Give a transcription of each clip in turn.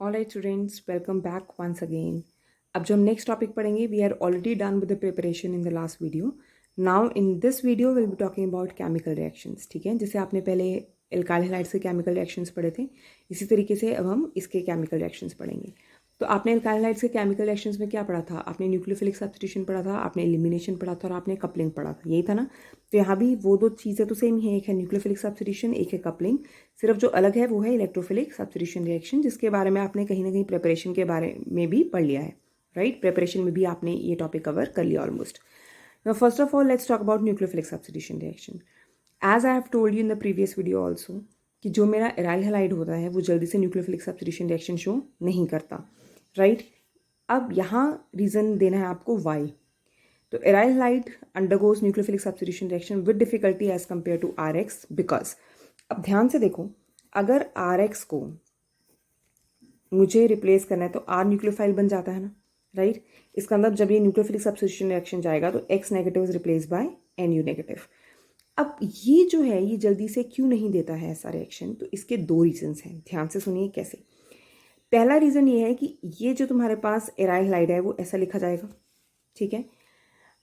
Alright students, welcome back once again. अब जो हम नेक्स्ट टॉपिक पढ़ेंगे, we are already done with the preparation in the last video. Now in this video will be talking about chemical reactions. ठीक है, जैसे आपने पहले alkyl halides के केमिकल रिएक्शंस पढ़े थे, इसी तरीके से अब हम इसके केमिकल रिएक्शंस पढ़ेंगे। तो आपने एल्काइल हैलाइड्स के केमिकल रिएक्शंस में क्या पढ़ा था? आपने न्यूक्लियोफिलिक सब्स्टिट्यूशन पढ़ा था, आपने एलिमिनेशन पढ़ा था और आपने कपलिंग पढ़ा था, यही था ना। तो यहाँ भी वो दो चीज़ें तो सेम ही है, एक है न्यूक्लियोफिलिक सब्स्टिट्यूशन, एक है कपलिंग। सिर्फ जो अलग है वो है इलेक्ट्रोफिलिक सब्स्टिट्यूशन रिएक्शन, जिसके बारे में आपने कहीं ना कहीं प्रिपरेशन के बारे में भी पढ़ लिया है, राइट। प्रिपरेशन में भी आपने ये टॉपिक कवर कर लिया almost. Now first of all let's talk about nucleophilic substitution reaction. As I have told you in the previous video also कि जो मेरा एराइल हैलाइड होता है वो जल्दी से न्यूक्लियोफिलिक सब्स्टिट्यूशन रिएक्शन शो नहीं करता, राइट। अब यहाँ रीज़न देना है आपको वाई। तो aryl halide undergoes nucleophilic substitution reaction with difficulty as compare to R X because, अब ध्यान से देखो, अगर आर एक्स को मुझे रिप्लेस करना है तो आर न्यूक्लियोफाइल बन जाता है ना, राइट। इसका मतलब जब ये न्यूक्लियोफिलिक सब्स्टिट्यूशन रिएक्शन जाएगा तो X negative is replace by N U negative. अब ये जो है ये जल्दी से क्यों नहीं देता है ऐसा रिएक्शन? तो इसके दो रीजंस हैं, ध्यान से सुनिए कैसे। पहला रीज़न ये है कि ये जो तुम्हारे पास एराइल हैलाइड है वो ऐसा लिखा जाएगा, ठीक है।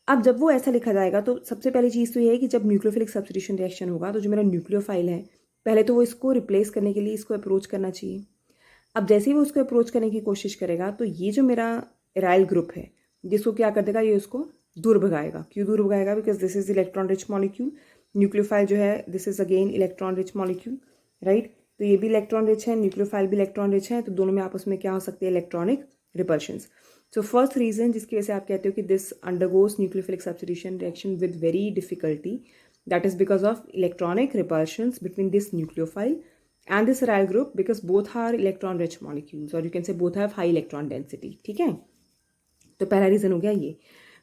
अब जब वो ऐसा लिखा जाएगा तो सबसे पहली चीज़ तो ये है कि जब न्यूक्लियोफिलिक सब्स्टिट्यूशन रिएक्शन होगा तो जो मेरा न्यूक्लियोफाइल है पहले तो वो इसको रिप्लेस करने के लिए इसको अप्रोच करना चाहिए। अब जैसे ही वो उसको अप्रोच करने की कोशिश करेगा तो ये जो मेरा एराइल ग्रुप है जिसको क्या कर देगा, ये उसको दूर भगाएगा। क्यों दूर भगाएगा? Because this is electron rich molecule. Nucleophile जो है this is again electron rich molecule, right. तो ये भी इलेक्ट्रॉन रिच है, न्यूक्लियोफाइल भी इलेक्ट्रॉन रिच है, तो दोनों में आपस में क्या हो सकती है? Electronic repulsions. So first reason जिसकी वजह से आप कहते हो कि this undergoes nucleophilic substitution reaction with very difficulty, that is because of electronic repulsions between this nucleophile and this aryl group because both are electron rich molecules or you can say both have high electron density, ठीक है। तो पहला reason हो गया ये।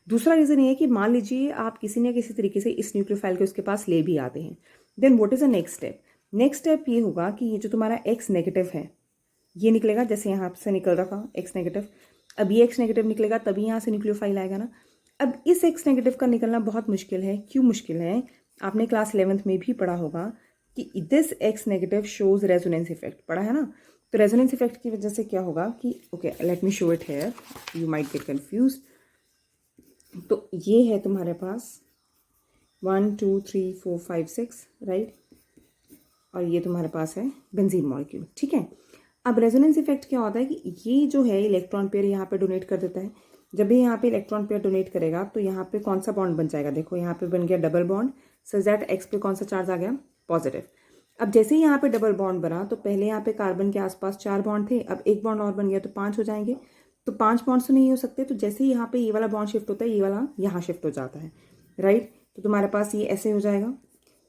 दूसरा reason ये है कि मान लीजिए आप किसी न किसी तरीके से इस न्यूक्लियोफाइल को उसके पास ले भी आते हैं, then what is the next step? Next step ये होगा कि ये जो तुम्हारा एक्स नेगेटिव है ये निकलेगा, जैसे यहाँ से निकल रहा था एक्स नेगेटिव। अब ये एक्स नेगेटिव निकलेगा तभी यहाँ से न्यूक्लियोफाइल आएगा ना। अब इस एक्स नेगेटिव का निकलना बहुत मुश्किल है। क्यों मुश्किल है? आपने क्लास 11th में भी पढ़ा होगा कि this x negative shows resonance effect, पढ़ा है ना। तो रेजोनेंस इफेक्ट की वजह से क्या होगा कि okay let me show it here, you might get confuse. तो ये है तुम्हारे पास 1 2 3 4 5 6, राइट, और ये तुम्हारे पास है बेंजीन मॉलिक्यूल, ठीक है। अब रेजोनेंस इफेक्ट क्या होता है कि ये जो है इलेक्ट्रॉन पेयर यहाँ पे डोनेट कर देता है। जब भी यहाँ पे इलेक्ट्रॉन पेयर डोनेट करेगा तो यहाँ पे कौन सा बॉन्ड बन जाएगा? देखो यहाँ पे बन गया double bond, such that x पे कौन सा चार्ज आ गया? पॉजिटिव। अब जैसे ही यहाँ पे डबल बॉन्ड बना तो पहले यहाँ पे कार्बन के आसपास 4 बॉन्ड थे, अब एक बॉन्ड और बन गया तो 5 हो जाएंगे। तो 5 बॉन्ड्स तो नहीं हो सकते, तो जैसे ही यहाँ पे ये वाला बॉन्ड शिफ्ट होता है ये वाला यहाँ शिफ्ट हो जाता है, राइट। तो तुम्हारे पास ये ऐसे हो जाएगा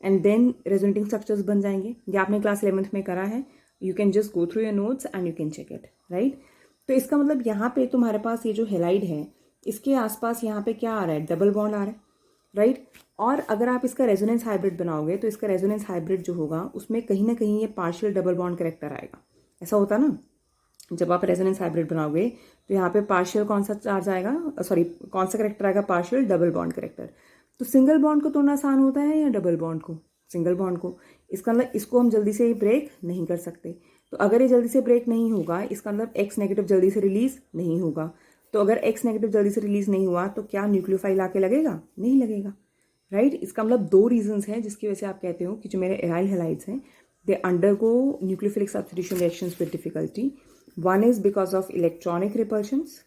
एंड देन रेजोनेटिंग स्ट्रक्चर्स बन जाएंगे। ये आपने क्लास 11th में करा है, you can just go through your notes and you can check it, right. तो इसका मतलब यहाँ पे तुम्हारे पास ये जो हैलाइड है इसके आसपास यहाँ पे क्या आ रहा है? डबल बॉन्ड आ रहा है, राइट। और अगर आप इसका रेजोनेंस हाइब्रिड बनाओगे तो इसका रेजोनेंस हाइब्रिड जो होगा उसमें कहीं ना कहीं ये पार्शियल डबल बॉन्ड करेक्टर आएगा। ऐसा होता ना, जब आप रेजोनेंस हाइब्रिड बनाओगे तो यहाँ पे पार्शियल कौन सा चार्ज आएगा, सॉरी कौन सा करेक्टर आएगा? Partial double bond character. तो सिंगल बॉन्ड को तोड़ना आसान होता है या डबल बॉन्ड को? सिंगल बॉन्ड को। इसका मतलब इसको हम जल्दी से ब्रेक नहीं कर सकते। तो अगर ये जल्दी से ब्रेक नहीं होगा इसका मतलब एक्स नेगेटिव जल्दी से रिलीज नहीं होगा। तो अगर एक्स नेगेटिव जल्दी से रिलीज नहीं हुआ तो क्या न्यूक्लियोफाइल आके लगेगा? नहीं लगेगा, राइट। इसका मतलब दो रीजंस हैं जिसकी वजह से आप कहते हो कि जो मेरे एराइल हैलाइड्स हैं दे undergo nucleophilic substitution reactions with difficulty. One is because of electronic repulsions,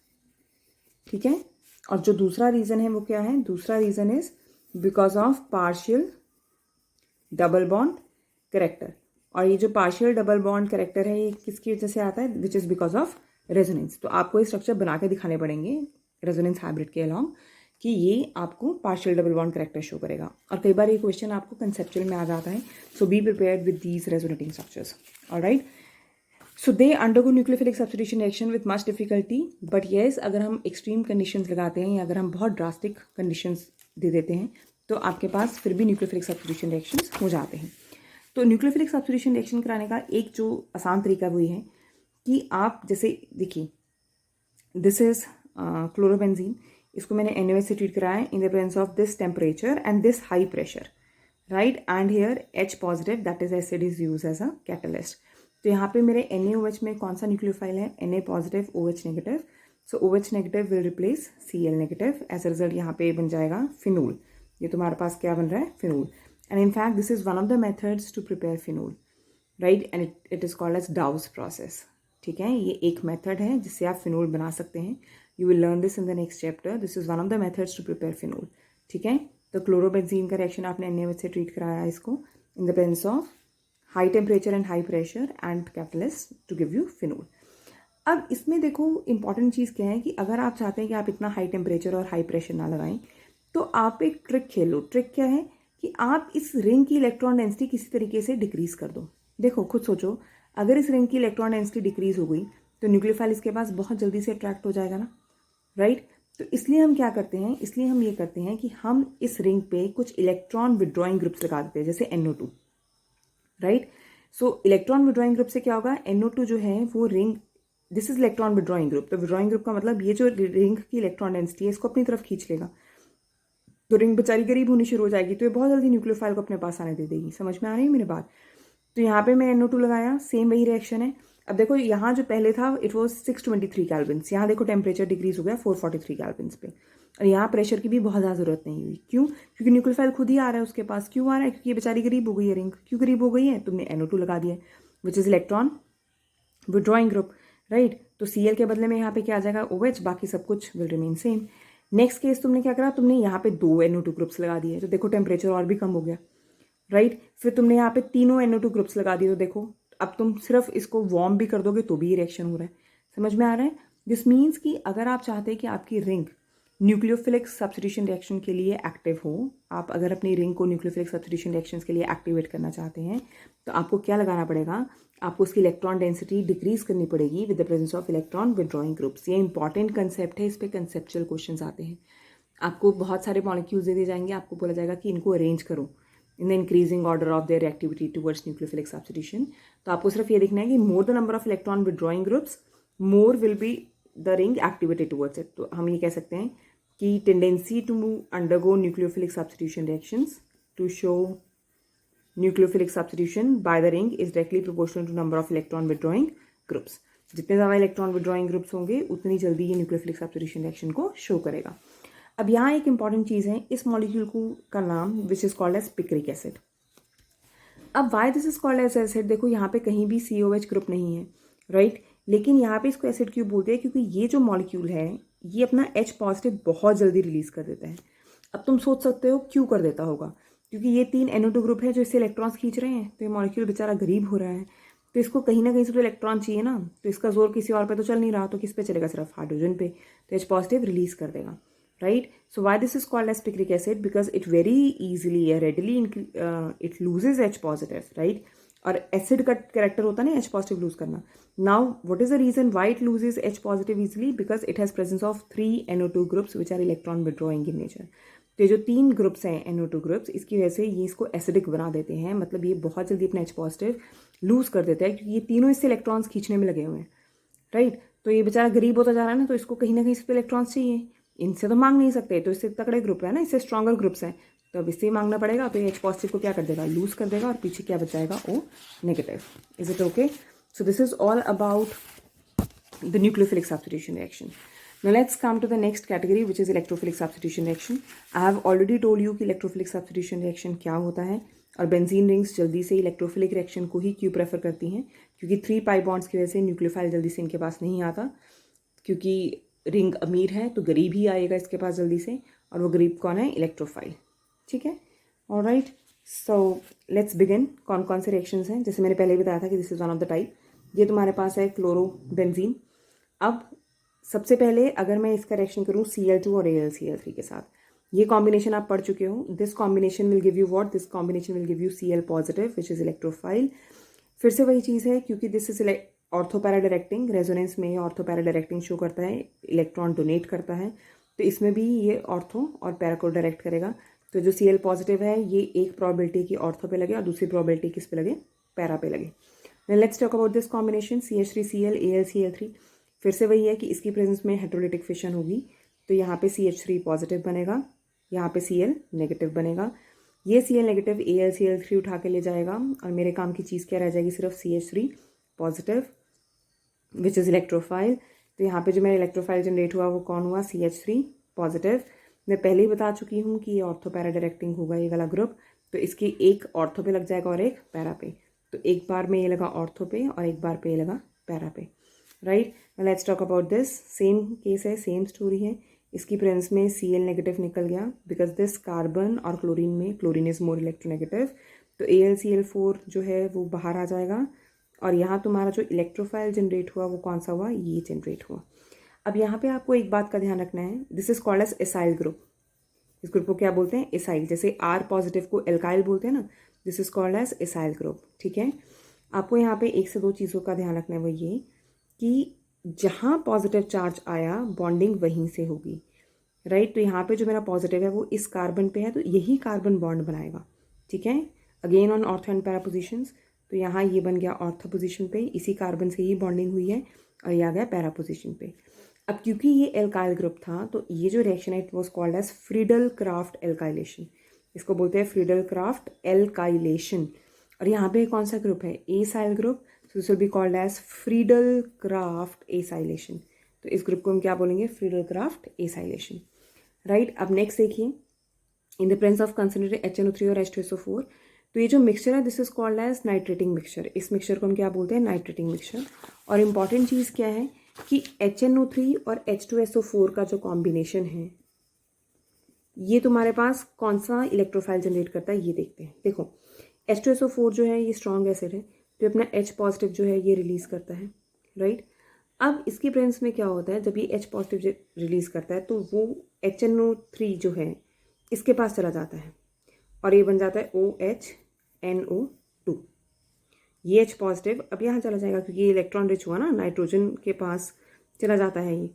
ठीक है। और जो दूसरा रीजन है वो क्या है? दूसरा reason is because of partial double bond character. और ये जो पार्शियल डबल बॉन्ड करेक्टर है ये किसकी वजह से आता है? Which is because of resonance. तो आपको ये स्ट्रक्चर बना के दिखाने पड़ेंगे रेजोनेंस हाइब्रिड के अलॉन्ग कि ये आपको partial double bond character show करेगा। और कई बार ये क्वेश्चन आपको कंसेप्चुअल में आ जाता है, so be prepared with these resonating structures, alright. So they undergo nucleophilic substitution reaction with much difficulty, but yes अगर हम एक्सट्रीम कंडीशंस लगाते हैं या अगर हम बहुत ड्रास्टिक कंडीशंस दे देते हैं तो आपके पास फिर भी न्यूक्लियोफिलिक सब्स्टिट्यूशन रिएक्शंस हो जाते हैं। तो न्यूक्लियोफिलिक सब्स्टिट्यूशन रिएक्शन कराने का एक जो आसान तरीका वो ये है कि आप जैसे देखिए दिस इज क्लोरोबेंजीन, इसको मैंने NaOH से ट्रीट कराया in the presence of this temperature and this high pressure, right. And here H positive that is acid is use as a catalyst. तो यहाँ पे मेरे NaOH में कौन सा न्यूक्लियोफाइल है, Na positive OH negative, so OH negative will replace Cl negative, as a result यहाँ पे बन जाएगा फिनोल। ये तुम्हारे पास क्या बन रहा है, phenol. And in fact this is one of the methods to prepare phenol, right, and it is called as Dow's process. ठीक है, ये एक मेथड है जिससे आप फिनोल बना सकते हैं। You will learn this in the next chapter. This is one of the methods to prepare phenol. ठीक है, तो क्लोरोबेंजीन का रिएक्शन आपने NaOH से ट्रीट कराया इसको in the presence of high temperature and high pressure and catalyst to give you phenol. अब इसमें देखो इंपॉर्टेंट चीज़ क्या है कि अगर आप चाहते हैं कि आप इतना हाई टेम्परेचर और हाई प्रेशर ना लगाएं, तो आप एक ट्रिक खेलो। ट्रिक क्या है कि आप इस रिंग की इलेक्ट्रॉन डेंसिटी किसी तरीके से डिक्रीज कर दो। देखो खुद सोचो, अगर इस रिंग की इलेक्ट्रॉन डेंसिटी डिक्रीज हो गई तो न्यूक्लियोफाइल इसके पास बहुत जल्दी से अट्रैक्ट हो जाएगा ना, राइट। तो इसलिए हम क्या करते हैं, इसलिए हम ये करते हैं कि हम इस रिंग पे कुछ इलेक्ट्रॉन विड्रॉइंग ग्रुप्स लगा देते हैं, जैसे NO2, राइट। सो इलेक्ट्रॉन विड्रॉइंग ग्रुप से क्या होगा, NO2 जो है वो ring, this is electron withdrawing group. तो विड्रॉइंग ग्रुप का मतलब ये जो रिंग की इलेक्ट्रॉन डेंसिटी है इसको अपनी तरफ खींच लेगा, तो रिंग बेचारी गरीब होनी शुरू हो जाएगी, तो ये बहुत जल्दी न्यूक्लियोफाइल को अपने पास आने दे देगी। समझ में आ रही है मेरी बात। तो यहाँ पे मैं NO2 लगाया, सेम वही रिएक्शन है। अब देखो यहाँ जो पहले था इट वॉज 623 कैल्विन्स, यहाँ देखो टेम्परेचर डिक्रीज हो गया 443 कैल्विन्स पे, और यहाँ प्रेशर की भी बहुत ज़्यादा जरूरत नहीं हुई। क्यों? क्योंकि न्यूक्लियोफाइल खुद ही आ रहा है उसके पास। क्यों आ रहा है? क्योंकि ये बेचारी गरीब हो गई है रिंग। क्यों गरीब हो गई है? तुमने NO2 लगा दिया, which is electron withdrawing group, right. तो Cl के बदले में यहाँ पे क्या आ जाएगा, OH, बाकी सब कुछ will remain same. Next case तुमने क्या करा, तुमने यहाँ पे 2 NO2 ग्रुप्स लगा दिए, तो देखो टेम्परेचर और भी कम हो गया, राइट। फिर तुमने यहाँ पे तीनों NO2 ग्रुप्स लगा दिए, तो देखो अब तुम सिर्फ इसको वार्म भी कर दोगे तो भी रिएक्शन हो रहा है। समझ में आ रहा है? दिस मीन्स कि अगर आप चाहते हैं कि आपकी रिंग न्यूक्लियोफिलिक सब्स्टिट्यूशन रिएक्शन के लिए एक्टिव हो, आप अगर अपनी रिंग को न्यूक्लियोफिलिक सब्स्टिट्यूशन रिएक्शंस के लिए एक्टिवेट करना चाहते हैं, तो आपको क्या लगाना पड़ेगा, आपको उसकी इलेक्ट्रॉन डेंसिटी डिक्रीज करनी पड़ेगी with the presence of electron withdrawing groups. ये इंपॉर्टेंट कंसेप्ट है, इस पर कंसेप्चुअल क्वेश्चन आते हैं। आपको बहुत सारे मॉलिक्यूल्स दे दिए जाएंगे, आपको बोला जाएगा कि इनको अरेंज करो in the increasing order of their activity towards nucleophilic substitution. तो आपको सिर्फ ये देखना है कि more the number of electron withdrawing groups, more will be the ring activated towards it. तो हम ये कह सकते हैं कि tendency to undergo nucleophilic substitution reactions to show nucleophilic substitution by the ring is directly proportional to number of electron withdrawing groups. जितने ज़्यादा electron withdrawing groups होंगे उतनी जल्दी ये न्यूक्लियोफिलिक सब्स्टिट्यूशन रिएक्शन को शो करेगा। अब यहाँ एक इंपॉर्टेंट चीज़ है, इस मॉलिक्यूल को का नाम which is called as picric acid. अब why this is called as acid, देखो यहाँ पे कहीं भी COH ग्रुप नहीं है, राइट। लेकिन यहाँ पे इसको एसिड क्यों बोलते हैं, क्योंकि ये जो मॉलिक्यूल है ये अपना H पॉजिटिव बहुत जल्दी रिलीज कर देता है। अब तुम सोच सकते हो क्यों कर देता होगा, क्योंकि ये 3 NO2 ग्रुप है जो इससे इलेक्ट्रॉन्स खींच रहे हैं, तो ये मॉलिक्यूल बेचारा गरीब हो रहा है, तो इसको कहीं ना कहीं से तो इलेक्ट्रॉन चाहिए ना, तो इसका जोर किसी और पे तो चल नहीं रहा, तो किस पे चलेगा, सिर्फ हाइड्रोजन पे, तो H पॉजिटिव रिलीज कर देगा, right? So why this is called as picric acid? Because it very easily readily it loses H positive, right? और एसिड का कैरेक्टर होता है ना H पॉजिटिव लूज करना। Now what is the reason why it loses H positive easily? Because it has presence of 3 NO2 groups which are electron withdrawing in nature. तो ये जो 3 groups हैं NO2 ग्रुप्स, इसकी वजह से ये इसको एसिडिक बना देते हैं, मतलब ये बहुत जल्दी अपना H पॉजिटिव लूज कर देता है, क्योंकि ये तीनों इससे इलेक्ट्रॉन्स खींचने में लगे हुए हैं, राइट। तो ये बेचारा गरीब होता जा रहा है ना, तो इसको कहीं ना कहीं से इलेक्ट्रॉन्स चाहिए, इनसे तो मांग नहीं सकते, तो इससे तगड़े ग्रुप है ना, इससे स्ट्रॉन्गर ग्रुप्स हैं, तो अब इससे ही मांगना पड़ेगा, तो ये H पॉजिटिव को क्या कर देगा, लूज कर देगा, और पीछे क्या बच जाएगा, O negative. Is it okay? So this is all about the nucleophilic substitution reaction. Now let's come to the next category which is electrophilic substitution reaction. I have already told you कि electrophilic substitution reaction क्या होता है, और benzene rings जल्दी से electrophilic reaction को ही क्यों prefer करती हैं, क्योंकि 3 पाई बॉन्ड्स की वजह से न्यूक्लियोफाइल जल्दी से इनके पास नहीं आता, क्योंकि रिंग अमीर है तो गरीब ही आएगा इसके पास जल्दी से, और वो गरीब कौन है, इलेक्ट्रोफाइल, ठीक है। Alright, so let's begin. कौन कौन से रिएक्शंस हैं, जैसे मैंने पहले भी बताया था कि this is one of the type. ये तुम्हारे पास है क्लोरोबेंजीन। अब सबसे पहले अगर मैं इसका रिएक्शन करूँ Cl2 और AlCl3 के साथ, ये कॉम्बिनेशन आप पढ़ चुके हो। This combination will give you what, this combination will give you Cl positive which is electrophile. फिर से वही चीज़ है, क्योंकि this is ortho para directing, resonance में ऑर्थोपैरा डायरेक्टिंग शो करता है, इलेक्ट्रॉन डोनेट करता है, तो इसमें भी ये ऑर्थो और पैरा को डायरेक्ट करेगा। तो जो Cl पॉजिटिव है ये एक प्रोबेबिलिटी की ऑर्थो पे लगे और दूसरी प्रोबेबिलिटी किस पे लगे, पैरा पे लगे। Let's talk about this combination CH3Cl AlCl3। फिर से वही है कि इसकी प्रेजेंस में हेटेरोलिटिक फिशन होगी, तो यहाँ पे CH3 पॉजिटिव बनेगा, यहाँ पे Cl नेगेटिव बनेगा। ये Cl नेगेटिव AlCl3 उठा के ले जाएगा, और मेरे काम की चीज़ क्या रह जाएगी, सिर्फ CH3 positive which is electrophile. तो यहाँ पे जो मेरा इलेक्ट्रोफाइल जनरेट हुआ वो कौन हुआ, CH3 पॉजिटिव। मैं पहले ही बता चुकी हूँ कि ये ऑर्थो पैरा डायरेक्टिंग होगा ये वाला ग्रुप, तो इसकी एक ऑर्थो पे लग जाएगा और एक पैरा पे। तो एक बार में ये लगा ऑर्थो पे और एक बार पे ये लगा पैरा पे, right. Let's talk about this. Same case है, सेम स्टोरी है। इसकी प्रेजेंस में Cl नेगेटिव निकल गया बिकॉज दिस कार्बन और क्लोरीन में क्लोरीन इज मोर इलेक्ट्रोनेगेटिव, तो AlCl4 जो है वो बाहर आ जाएगा। और यहाँ तुम्हारा जो इलेक्ट्रोफाइल जनरेट हुआ वो कौन सा हुआ, ये जनरेट हुआ। अब यहाँ पे आपको एक बात का ध्यान रखना है, this is called as acyl group. इस ग्रुप को क्या बोलते हैं, एसाइल। जैसे R पॉजिटिव को एल्काइल बोलते हैं ना, this is called as acyl group, ठीक है। आपको यहाँ पे एक से दो चीज़ों का ध्यान रखना है, वो ये कि जहाँ पॉजिटिव चार्ज आया बॉन्डिंग वहीं से होगी, राइट। तो यहाँ पे जो मेरा पॉजिटिव है वो इस कार्बन पे है, तो यही कार्बन बॉन्ड बनाएगा, ठीक है। Again on ortho and para positions, तो यहाँ ये बन गया ऑर्थो पोजिशन पे, इसी कार्बन से ही बॉन्डिंग हुई है, और ये आ गया पैरा पोजिशन पे। अब क्योंकि ये एल्काइल ग्रुप था, तो ये जो रिएक्शन है it was called as Friedel Crafts alkylation. इसको बोलते हैं फ्रीडल क्राफ्ट एल्काइलेशन। और यहाँ पे कौन सा ग्रुप है, acyl group, so this will be called as Friedel Crafts acylation. तो इस ग्रुप को हम क्या बोलेंगे, फ्रीडल क्राफ्ट एसाइलेशन, राइट। अब नेक्स्ट देखिए, in the presence of concentrated HNO3 और H2SO4, तो ये जो मिक्सचर है this is called as nitrating mixture. इस मिक्सचर को हम क्या बोलते हैं, नाइट्रेटिंग मिक्सचर। और इम्पॉर्टेंट चीज़ क्या है कि HNO3 और H2SO4 का जो कॉम्बिनेशन है ये तुम्हारे पास कौन सा इलेक्ट्रोफाइल जनरेट करता है, ये देखते हैं। देखो H2SO4 जो है ये स्ट्रॉन्ग एसिड है, तो अपना H पॉजिटिव जो है ये रिलीज करता है, राइट। अब इसकी प्रेजेंस में क्या होता है, जब ये H पॉजिटिव रिलीज करता है तो वो HNO3 जो है इसके पास चला जाता है और ये बन जाता है OHNO2। ये H पॉजिटिव अब यहाँ चला जाएगा क्योंकि ये इलेक्ट्रॉन रिच हुआ ना, नाइट्रोजन के पास चला जाता है ये,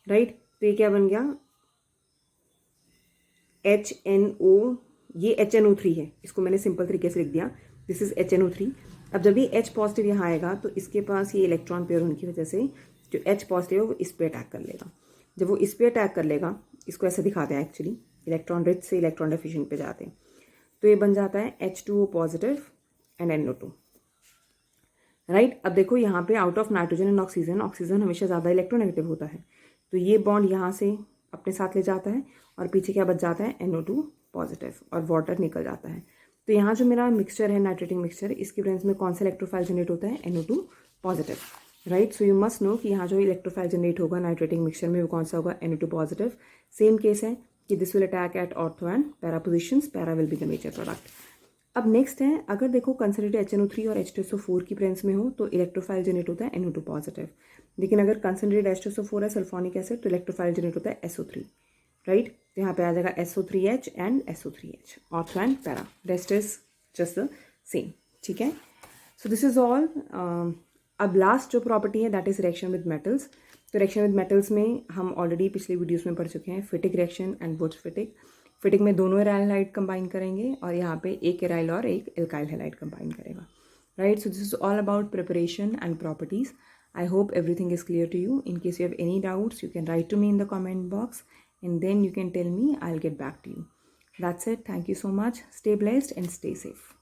राइट। तो ये क्या बन गया, HNO, ये HNO3 है, इसको मैंने सिंपल तरीके से लिख दिया, दिस इज HNO3। अब जब ये H पॉजिटिव यहाँ आएगा तो इसके पास ये इलेक्ट्रॉन पेयर होने की वजह से जो H पॉजिटिव है वो इस पे अटैक कर लेगा। जब वो इस पे अटैक कर लेगा, इसको ऐसे दिखाते हैं एक्चुअली, इलेक्ट्रॉन रिच से इलेक्ट्रॉन डेफिशिएंट पे जाते हैं, तो ये बन जाता है H2O positive and NO2, right. अब देखो यहाँ पे out of nitrogen and oxygen, oxygen हमेशा ज़्यादा इलेक्ट्रोनेगेटिव होता है, तो ये बॉन्ड यहाँ से अपने साथ ले जाता है और पीछे क्या बच जाता है, NO2 पॉजिटिव, और वाटर निकल जाता है। तो यहाँ जो मेरा मिक्सचर है नाइट्रेटिंग मिक्सचर, इसकी प्रेजेंस में कौन सा इलेक्ट्रोफाइल जनरेट होता है, NO2 positive, right. So you must know कि यहाँ जो इलेक्ट्रोफाइल जनरेट होगा नाइट्रेटिंग मिक्सचर में वो कौन सा होगा, NO2 पॉजिटिव। सेम केस है कि this will attack at ortho and para positions, para will be the major product. अब नेक्स्ट है, अगर देखो कंसंट्रेटेड HNO3 और H2SO4 की प्रेजेंस में हो तो इलेक्ट्रोफाइल जनरेट होता है NO2 पॉजिटिव। लेकिन अगर कंसंट्रेटेड H2SO4 है सल्फोनिक एसिड, तो इलेक्ट्रोफाइल जनरेट होता है SO3, राइट। तो यहाँ पे आ जाएगा SO3H and SO3H, ortho and para, rest is just the same, ठीक है। So this is all. अब लास्ट जो प्रॉपर्टी है that is reaction with metals. तो रिएक्शन विद मेटल्स में हम ऑलरेडी पिछले वीडियोस में पढ़ चुके हैं, Fittig reaction and Wurtz Fittig. Fittig में दोनों एराइल हैलाइड कंबाइन करेंगे और यहाँ पे एक एराइल और एक एल्काइल हैलाइड कंबाइन करेगा, right. So this is all about preparation and properties. I hope everything is clear to you. In case you have any doubts, you can write to me in the comment box and then you can tell me, I'll get back to you. That's it. Thank you so much. Stay blessed and stay safe.